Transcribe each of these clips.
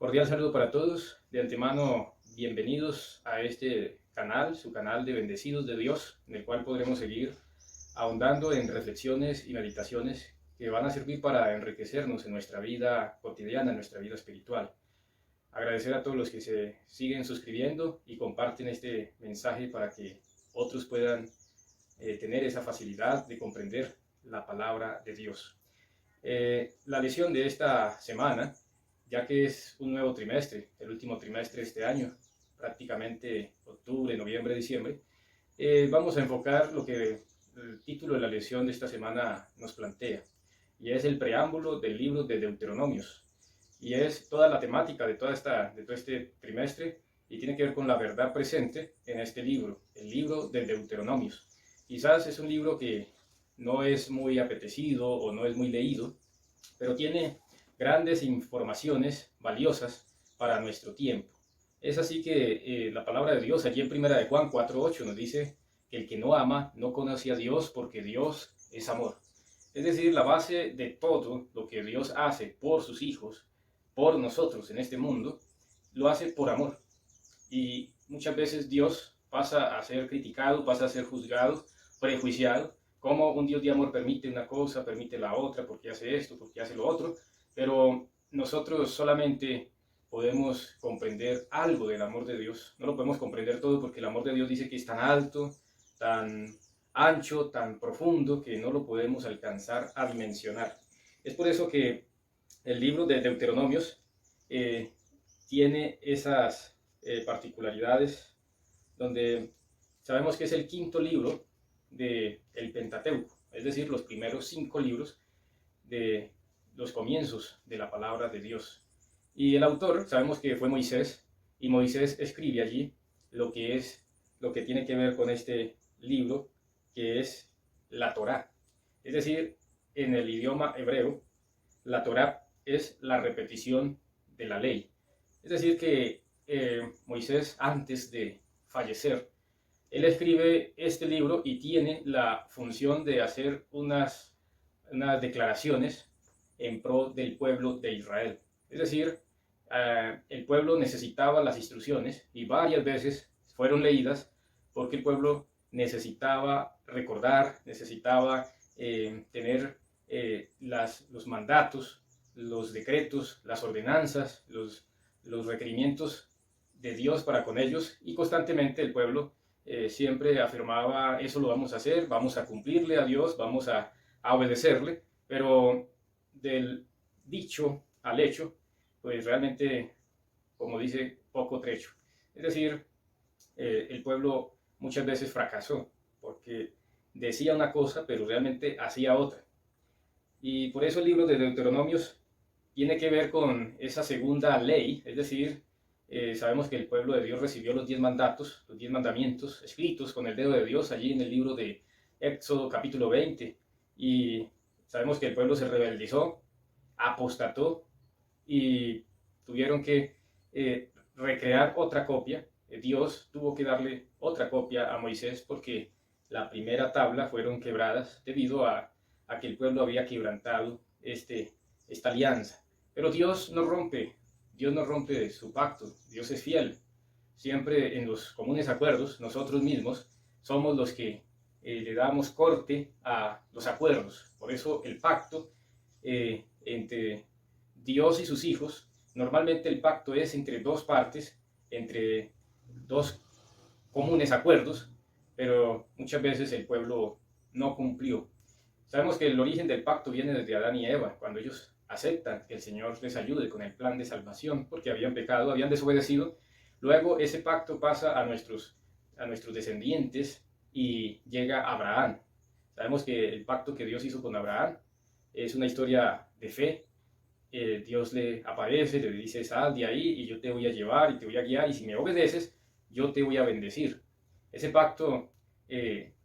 Cordial saludo para todos. De antemano, bienvenidos a este canal, su canal de Bendecidos de Dios, en el cual podremos seguir ahondando en reflexiones y meditaciones que van a servir para enriquecernos en nuestra vida cotidiana, en nuestra vida espiritual. Agradecer a todos los que se siguen suscribiendo y comparten este mensaje para que otros puedan tener esa facilidad de comprender la palabra de Dios. La lección de esta semana, ya que es un nuevo trimestre, el último trimestre de este año, prácticamente octubre, noviembre, diciembre, vamos a enfocar lo que el título de la lección de esta semana nos plantea, y es el preámbulo del libro de Deuteronomios, y es toda la temática de todo este trimestre, y tiene que ver con la verdad presente en este libro, el libro de Deuteronomios. Quizás es un libro que no es muy apetecido o no es muy leído, pero tiene grandes informaciones valiosas para nuestro tiempo. Es así que la palabra de Dios allí en Primera de Juan 4:8 nos dice que el que no ama no conoce a Dios porque Dios es amor. Es decir, la base de todo lo que Dios hace por sus hijos, por nosotros en este mundo, lo hace por amor. Y muchas veces Dios pasa a ser criticado, pasa a ser juzgado, prejuiciado, como un Dios de amor permite una cosa, permite la otra, porque hace esto, porque hace lo otro, pero nosotros solamente podemos comprender algo del amor de Dios. No lo podemos comprender todo porque el amor de Dios dice que es tan alto, tan ancho, tan profundo, que no lo podemos alcanzar a dimensionar. Es por eso que el libro de Deuteronomios tiene esas particularidades, donde sabemos que es el quinto libro del Pentateuco, es decir, los primeros 5 libros de los comienzos de la palabra de Dios. Y el autor, sabemos que fue Moisés, y Moisés escribe allí lo que tiene que ver con este libro, que es la Torá. Es decir, en el idioma hebreo, la Torá es la repetición de la ley. Es decir, que Moisés, antes de fallecer, él escribe este libro y tiene la función de hacer unas declaraciones en pro del pueblo de Israel. Es decir, el pueblo necesitaba las instrucciones y varias veces fueron leídas porque el pueblo necesitaba recordar, necesitaba tener los mandatos, los decretos, las ordenanzas, los requerimientos de Dios para con ellos, y constantemente el pueblo siempre afirmaba: eso lo vamos a hacer, vamos a cumplirle a Dios, vamos a obedecerle, pero del dicho al hecho, pues realmente, como dice, poco trecho. Es decir, el pueblo muchas veces fracasó porque decía una cosa, pero realmente hacía otra. Y por eso el libro de Deuteronomios tiene que ver con esa segunda ley, es decir, sabemos que el pueblo de Dios recibió los 10 mandatos, los 10 mandamientos escritos con el dedo de Dios allí en el libro de Éxodo capítulo 20, y sabemos que el pueblo se rebeldizó, apostató y tuvieron que recrear otra copia. Dios tuvo que darle otra copia a Moisés porque la primera tabla fueron quebradas debido a que el pueblo había quebrantado esta alianza. Pero Dios no rompe su pacto, Dios es fiel. Siempre en los comunes acuerdos, nosotros mismos somos los que le damos corte a los acuerdos. Por eso el pacto entre Dios y sus hijos, normalmente el pacto es entre dos partes, entre dos comunes acuerdos, pero muchas veces el pueblo no cumplió. Sabemos que el origen del pacto viene desde Adán y Eva, cuando ellos aceptan que el Señor les ayude con el plan de salvación, porque habían pecado, habían desobedecido. Luego ese pacto pasa a nuestros descendientes y llega a Abraham. Sabemos que el pacto que Dios hizo con Abraham es una historia de fe. Dios le aparece, le dice: sal de ahí y yo te voy a llevar y te voy a guiar, y si me obedeces, yo te voy a bendecir. Ese pacto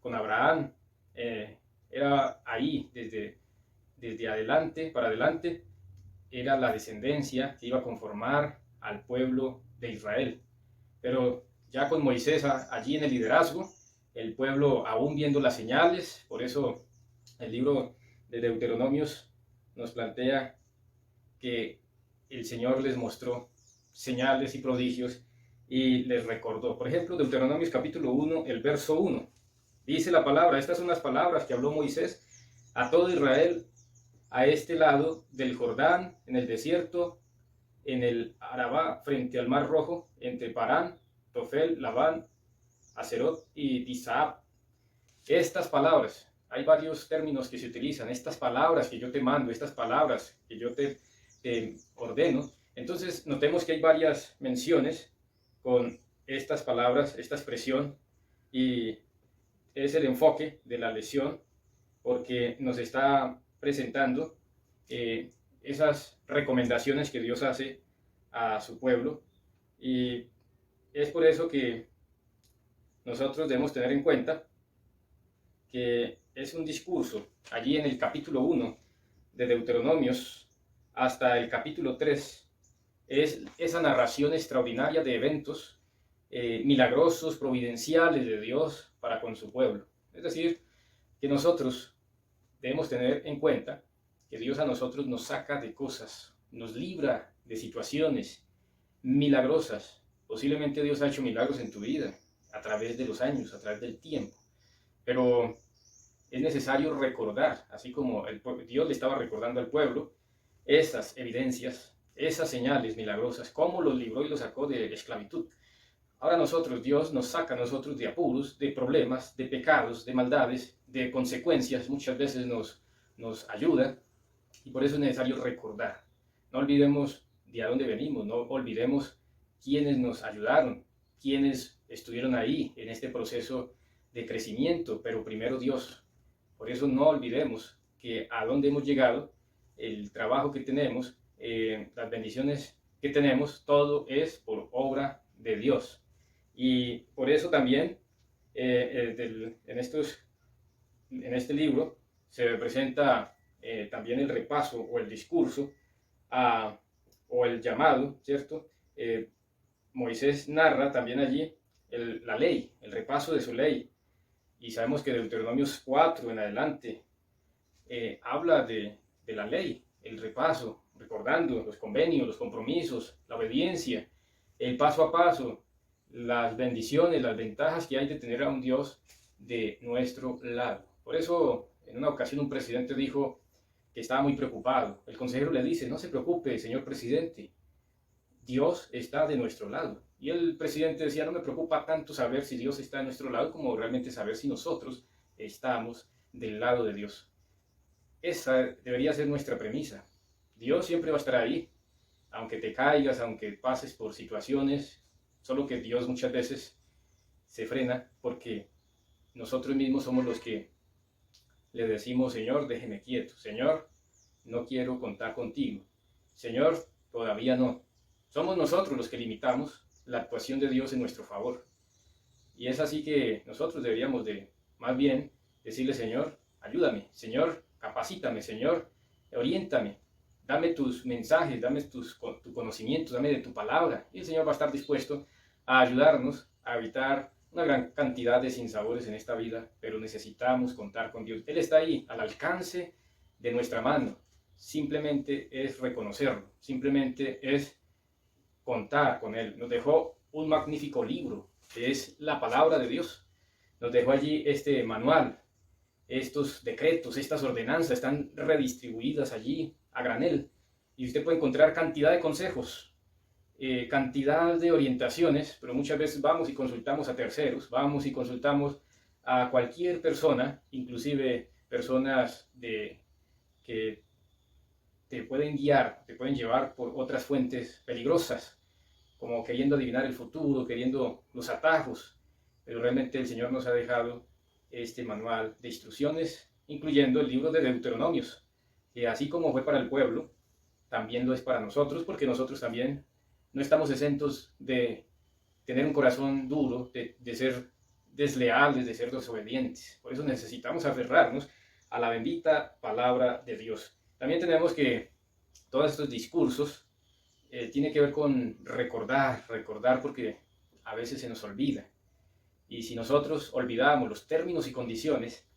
con Abraham era ahí, desde adelante para adelante, era la descendencia que iba a conformar al pueblo de Israel. Pero ya con Moisés allí en el liderazgo, el pueblo aún viendo las señales, por eso el libro de Deuteronomios nos plantea que el Señor les mostró señales y prodigios y les recordó. Por ejemplo, Deuteronomios capítulo 1, el verso 1. Dice la palabra, estas son las palabras que habló Moisés a todo Israel a este lado del Jordán, en el desierto, en el Arabá, frente al Mar Rojo, entre Parán, Tofel, Labán, Acerot y Disab. Estas palabras, hay varios términos que se utilizan, estas palabras que yo te mando, estas palabras que yo te ordeno. Entonces, notemos que hay varias menciones con estas palabras, esta expresión, y es el enfoque de la lección, porque nos está presentando esas recomendaciones que Dios hace a su pueblo, y es por eso que nosotros debemos tener en cuenta que es un discurso allí en el capítulo 1 de Deuteronomios hasta el capítulo 3, es esa narración extraordinaria de eventos milagrosos, providenciales de Dios para con su pueblo. Es decir, que nosotros debemos tener en cuenta que Dios a nosotros nos saca de cosas, nos libra de situaciones milagrosas. Posiblemente Dios ha hecho milagros en tu vida a través de los años, a través del tiempo. Pero es necesario recordar, así como Dios le estaba recordando al pueblo, esas evidencias, esas señales milagrosas, cómo los libró y los sacó de esclavitud. Ahora nosotros, Dios nos saca a nosotros de apuros, de problemas, de pecados, de maldades, de consecuencias. Muchas veces nos ayuda y por eso es necesario recordar. No olvidemos de a dónde venimos, no olvidemos quiénes nos ayudaron, quiénes estuvieron ahí en este proceso de crecimiento, pero primero Dios. Por eso no olvidemos que a dónde hemos llegado, el trabajo que tenemos, las bendiciones que tenemos, todo es por obra de Dios. Y por eso también en este libro se presenta también el repaso o el discurso o el llamado, ¿cierto? Moisés narra también allí la ley, el repaso de su ley. Y sabemos que Deuteronomios 4 en adelante habla de la ley, el repaso, recordando los convenios, los compromisos, la obediencia, el paso a paso, las bendiciones, las ventajas que hay de tener a un Dios de nuestro lado. Por eso, en una ocasión un presidente dijo que estaba muy preocupado. El consejero le dice, no se preocupe, señor presidente, Dios está de nuestro lado. Y el presidente decía, no me preocupa tanto saber si Dios está de nuestro lado como realmente saber si nosotros estamos del lado de Dios. Esa debería ser nuestra premisa. Dios siempre va a estar ahí, aunque te caigas, aunque pases por situaciones, solo que Dios muchas veces se frena porque nosotros mismos somos los que le decimos, Señor, déjeme quieto. Señor, no quiero contar contigo. Señor, todavía no. Somos nosotros los que limitamos la actuación de Dios en nuestro favor. Y es así que nosotros deberíamos de, más bien, decirle, Señor, ayúdame. Señor, capacítame. Señor, oriéntame. Dame tus mensajes, dame tu conocimiento, dame de tu palabra. Y el Señor va a estar dispuesto a ayudarnos a evitar una gran cantidad de sinsabores en esta vida, pero necesitamos contar con Dios. Él está ahí, al alcance de nuestra mano. Simplemente es reconocerlo, simplemente es contar con Él. Nos dejó un magnífico libro, que es la palabra de Dios. Nos dejó allí este manual, estos decretos, estas ordenanzas están redistribuidas allí a granel. Y usted puede encontrar cantidad de consejos, cantidad de orientaciones, pero muchas veces vamos y consultamos a terceros, vamos y consultamos a cualquier persona, inclusive personas que te pueden guiar, te pueden llevar por otras fuentes peligrosas, como queriendo adivinar el futuro, queriendo los atajos, pero realmente el Señor nos ha dejado este manual de instrucciones, incluyendo el libro de Deuteronomios, que así como fue para el pueblo, también lo es para nosotros, porque nosotros también no estamos exentos de tener un corazón duro, de ser desleales, de ser desobedientes. Por eso necesitamos aferrarnos a la bendita palabra de Dios. También tenemos que todos estos discursos tiene que ver con recordar porque a veces se nos olvida. Y si nosotros olvidamos los términos y condiciones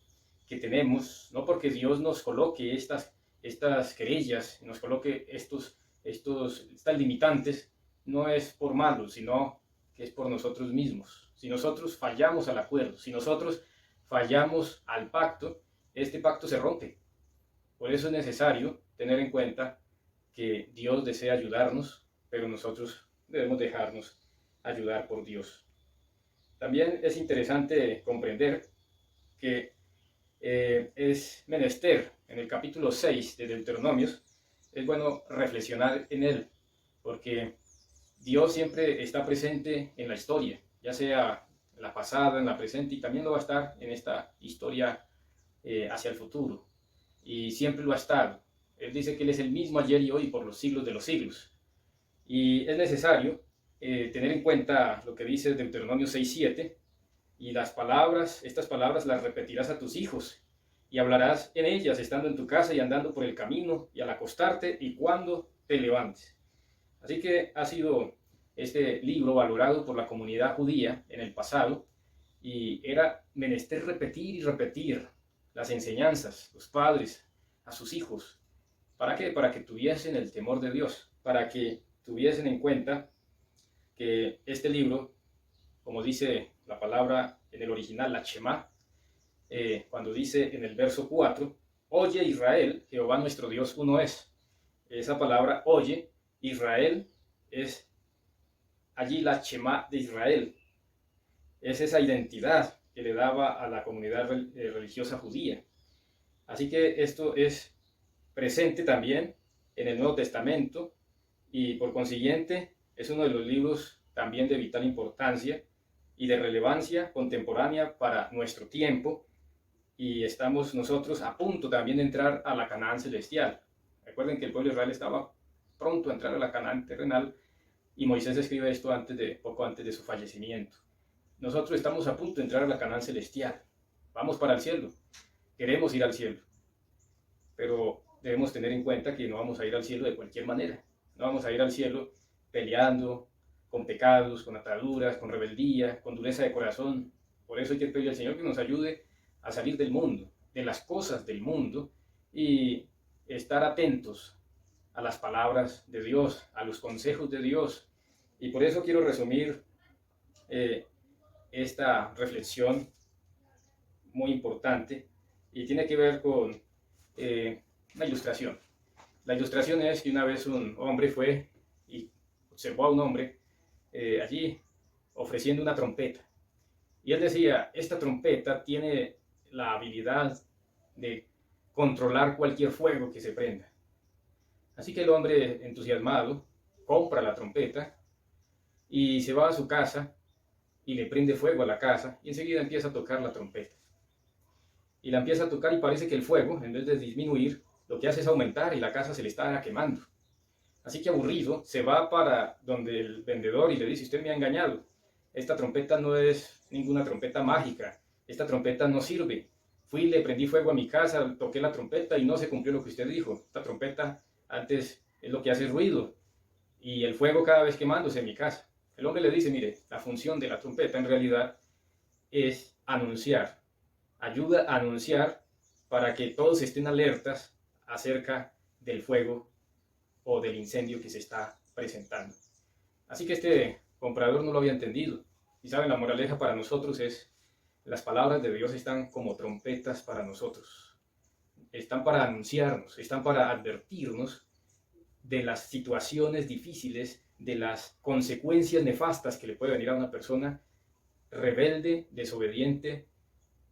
que tenemos, no porque Dios nos coloque estas querellas, nos coloque estas limitantes, no es por malos, sino que es por nosotros mismos. Si nosotros fallamos al acuerdo, si nosotros fallamos al pacto, este pacto se rompe. Por eso es necesario tener en cuenta que Dios desea ayudarnos, pero nosotros debemos dejarnos ayudar por Dios. También es interesante comprender que es menester en el capítulo 6 de Deuteronomios, es bueno reflexionar en él, porque Dios siempre está presente en la historia, ya sea en la pasada, en la presente, y también lo va a estar en esta historia hacia el futuro. Y siempre lo ha estado. Él dice que Él es el mismo ayer y hoy por los siglos de los siglos. Y es necesario tener en cuenta lo que dice Deuteronomio 6:7, y estas palabras las repetirás a tus hijos, y hablarás en ellas estando en tu casa y andando por el camino, y al acostarte y cuando te levantes. Así que ha sido este libro valorado por la comunidad judía en el pasado, y era menester repetir y repetir las enseñanzas, los padres a sus hijos. ¿Para qué? Para que tuviesen el temor de Dios, para que tuviesen en cuenta que este libro, como dice la palabra en el original, la Shema, cuando dice en el verso 4, oye Israel, Jehová nuestro Dios uno es. Esa palabra oye, Israel, es allí la Shema de Israel. Es esa identidad que le daba a la comunidad religiosa judía. Así que esto es presente también en el Nuevo Testamento, y por consiguiente es uno de los libros también de vital importancia y de relevancia contemporánea para nuestro tiempo, y estamos nosotros a punto también de entrar a la Canaán celestial. Recuerden que el pueblo de Israel estaba pronto a entrar a la Canaán terrenal, y Moisés escribe esto poco antes de su fallecimiento. Nosotros estamos a punto de entrar a la Canaán celestial. Vamos para el cielo. Queremos ir al cielo. Pero debemos tener en cuenta que no vamos a ir al cielo de cualquier manera. No vamos a ir al cielo peleando con pecados, con ataduras, con rebeldía, con dureza de corazón. Por eso hay que pedirle al Señor que nos ayude a salir del mundo, de las cosas del mundo, y estar atentos a las palabras de Dios, a los consejos de Dios. Y por eso quiero resumir esta reflexión muy importante, y tiene que ver con una ilustración. La ilustración es que una vez un hombre fue y observó a un hombre allí ofreciendo una trompeta. Y él decía, esta trompeta tiene la habilidad de controlar cualquier fuego que se prenda. Así que el hombre, entusiasmado, compra la trompeta y se va a su casa y le prende fuego a la casa, y enseguida empieza a tocar la trompeta. Y la empieza a tocar, y parece que el fuego, en vez de disminuir, lo que hace es aumentar, y la casa se le está quemando. Así que aburrido, se va para donde el vendedor y le dice, usted me ha engañado. Esta trompeta no es ninguna trompeta mágica. Esta trompeta no sirve. Fui, le prendí fuego a mi casa, toqué la trompeta y no se cumplió lo que usted dijo. Esta trompeta antes es lo que hace ruido, y el fuego cada vez quemándose en mi casa. El hombre le dice, mire, la función de la trompeta en realidad es anunciar. Ayuda a anunciar para que todos estén alertas acerca del fuego o del incendio que se está presentando. Así que este comprador no lo había entendido. Y saben, la moraleja para nosotros es, las palabras de Dios están como trompetas para nosotros. Están para anunciarnos, están para advertirnos de las situaciones difíciles, de las consecuencias nefastas que le puede venir a una persona rebelde, desobediente,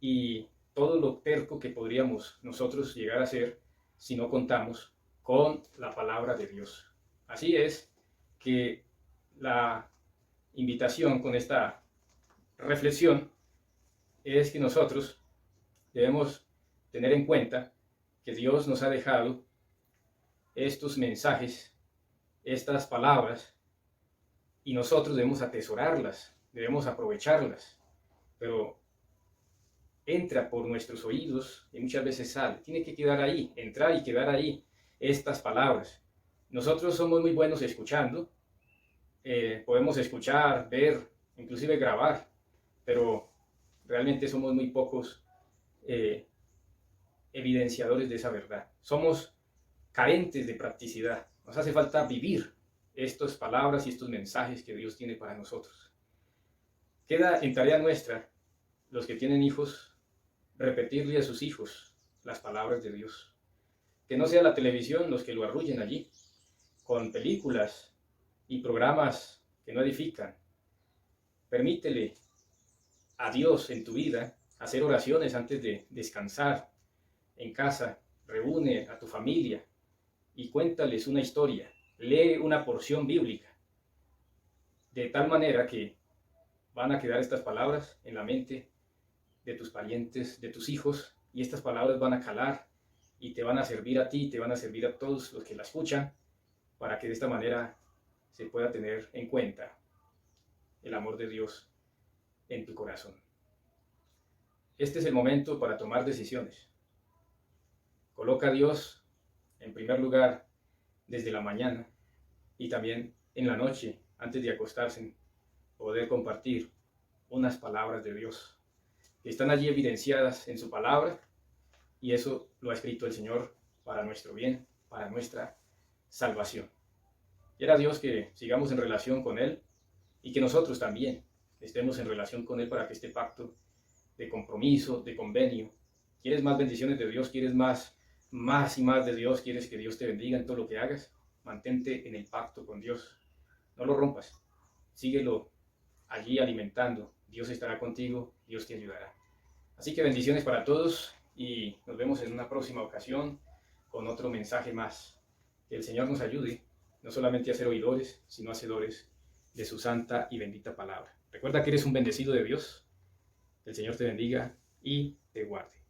y todo lo terco que podríamos nosotros llegar a ser si no contamos con la palabra de Dios. Así es que la invitación con esta reflexión es que nosotros debemos tener en cuenta que Dios nos ha dejado estos mensajes, estas palabras, y nosotros debemos atesorarlas, debemos aprovecharlas, pero entra por nuestros oídos y muchas veces sale. Tiene que quedar ahí, entrar y quedar ahí estas palabras. Nosotros somos muy buenos escuchando, podemos escuchar, ver, inclusive grabar, pero realmente somos muy pocos evidenciadores de esa verdad. Somos carentes de practicidad. Nos hace falta vivir estas palabras y estos mensajes que Dios tiene para nosotros. Queda en tarea nuestra, los que tienen hijos, repetirle a sus hijos las palabras de Dios. Que no sea la televisión los que lo arrullen allí, con películas y programas que no edifican. Permítele a Dios en tu vida hacer oraciones antes de descansar en casa. Reúne a tu familia y cuéntales una historia. Lee una porción bíblica. De tal manera que van a quedar estas palabras en la mente de tus parientes, de tus hijos, y estas palabras van a calar y te van a servir a ti, te van a servir a todos los que la escuchan, para que de esta manera se pueda tener en cuenta el amor de Dios en tu corazón. Este es el momento para tomar decisiones. Coloca a Dios en primer lugar desde la mañana y también en la noche, antes de acostarse, poder compartir unas palabras de Dios que están allí evidenciadas en su palabra, y eso lo ha escrito el Señor para nuestro bien, para nuestra salvación. Quiera Dios que sigamos en relación con Él y que nosotros también estemos en relación con Él para que este pacto de compromiso, de convenio, ¿quieres más bendiciones de Dios? ¿Quieres más y más de Dios? ¿Quieres que Dios te bendiga en todo lo que hagas? Mantente en el pacto con Dios. No lo rompas. Síguelo allí alimentando. Dios estará contigo, Dios te ayudará. Así que bendiciones para todos y nos vemos en una próxima ocasión con otro mensaje más. Que el Señor nos ayude, no solamente a ser oidores, sino hacedores de su santa y bendita palabra. Recuerda que eres un bendecido de Dios. Que el Señor te bendiga y te guarde.